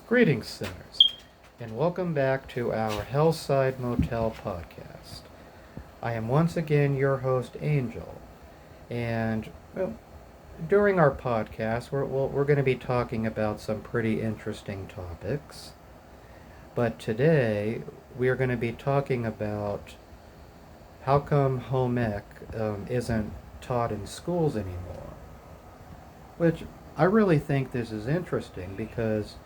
Greetings, sinners, and welcome back to our Hellside Motel podcast. I am once again your host, Angel, and during our podcast, we're going to be talking about some pretty interesting topics. But today, we are going to be talking about how come home ec isn't taught in schools anymore. Which I really think this is interesting because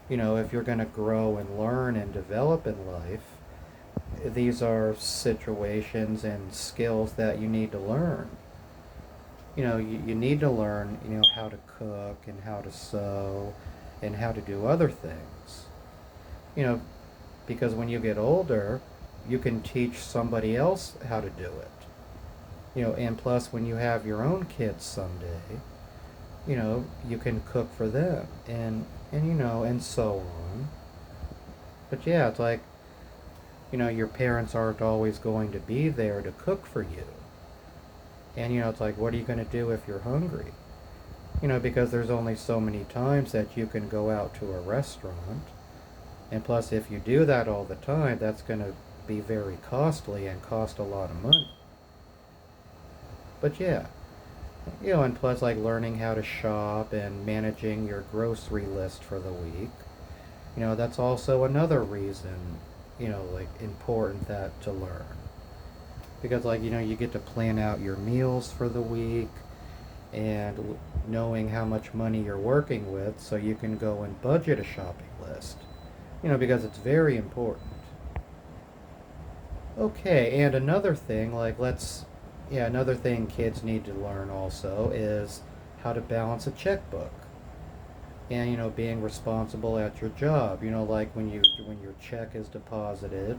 if you're going to grow and learn and develop in life, these are situations and skills that you need to learn. You need to learn, how to cook and how to sew and how to do other things. You know, because when you get older, you can teach somebody else how to do it. And plus when you have your own kids someday, you can cook for them and so on. But yeah, it's like, your parents aren't always going to be there to cook for you. And it's like, what are you going to do if you're hungry? Because there's only so many times that you can go out to a restaurant. And plus, if you do that all the time, that's going to be very costly and cost a lot of money. But yeah, and plus, like learning how to shop and managing your grocery list for the week, that's also another reason, like important that to learn. Because, like, you get to plan out your meals for the week and knowing how much money you're working with so you can go and budget a shopping list, because it's very important. Okay, and another thing, another thing kids need to learn also is how to balance a checkbook. And being responsible at your job. Like when your check is deposited,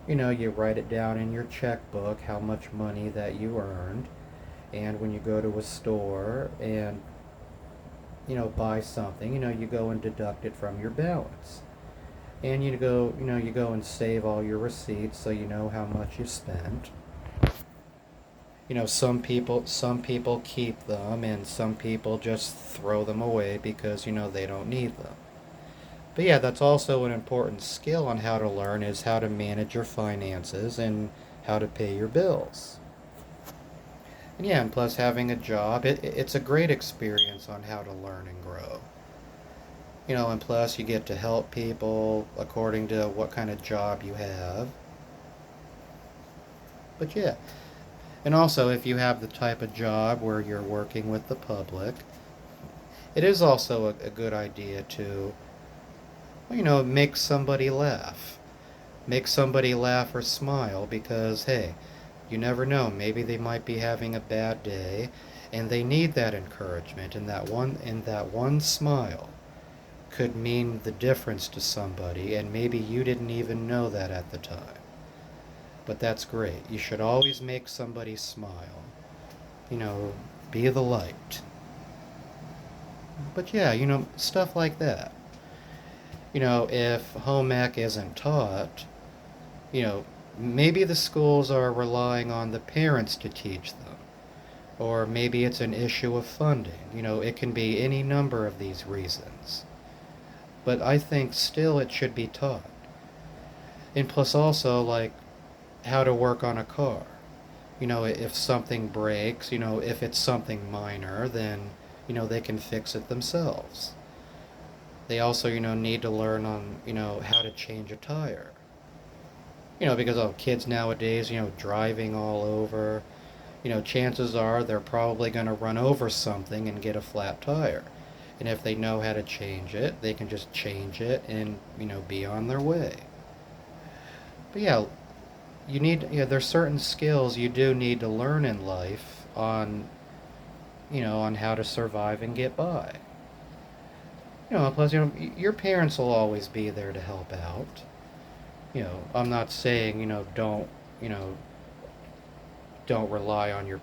you write it down in your checkbook how much money that you earned. And when you go to a store and buy something, you go and deduct it from your balance. And you go and save all your receipts so you know how much you spent. Some people keep them and some people just throw them away because they don't need them. But yeah, that's also an important skill on how to learn is how to manage your finances and how to pay your bills. And yeah, and plus having a job, it's a great experience on how to learn and grow. And plus you get to help people according to what kind of job you have. But yeah, and also if you have the type of job where you're working with the public, it is also a good idea to, make somebody laugh. Make somebody laugh or smile because, hey, you never know. Maybe they might be having a bad day and they need that encouragement, and that one smile could mean the difference to somebody, and maybe you didn't even know that at the time. But that's great. You should always make somebody smile. You know, be the light. But yeah, stuff like that. If home ec isn't taught, you know, maybe the schools are relying on the parents to teach them. Or maybe it's an issue of funding. It can be any number of these reasons. But I think still it should be taught. And plus also, like, how to work on a car. If something breaks, if it's something minor, then, they can fix it themselves. They also, need to learn on, how to change a tire. Because of kids nowadays, driving all over, chances are they're probably going to run over something and get a flat tire. And if they know how to change it, they can just change it and, be on their way. But yeah, there's certain skills you do need to learn in life on how to survive and get by. Plus, your parents will always be there to help out. I'm not saying, you know, don't rely on your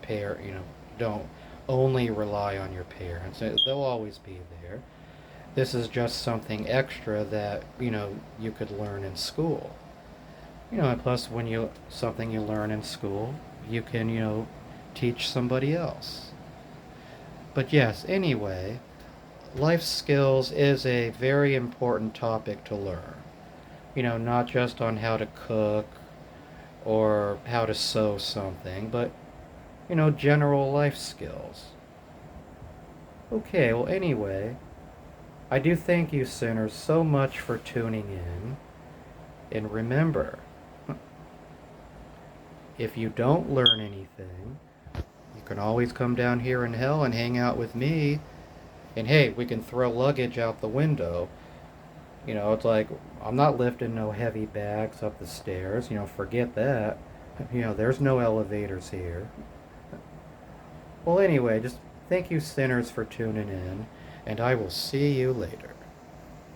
don't only rely on your parents. They'll always be there. This is just something extra that, you could learn in school. And plus something you learn in school, you can, teach somebody else. But yes, anyway, life skills is a very important topic to learn. Not just on how to cook or how to sew something, but, general life skills. Okay, well, anyway, I do thank you, sinners, so much for tuning in. And remember, if you don't learn anything, you can always come down here in hell and hang out with me. And hey, we can throw luggage out the window. It's like, I'm not lifting no heavy bags up the stairs. Forget that. There's no elevators here. Well, anyway, just thank you, sinners, for tuning in. And I will see you later.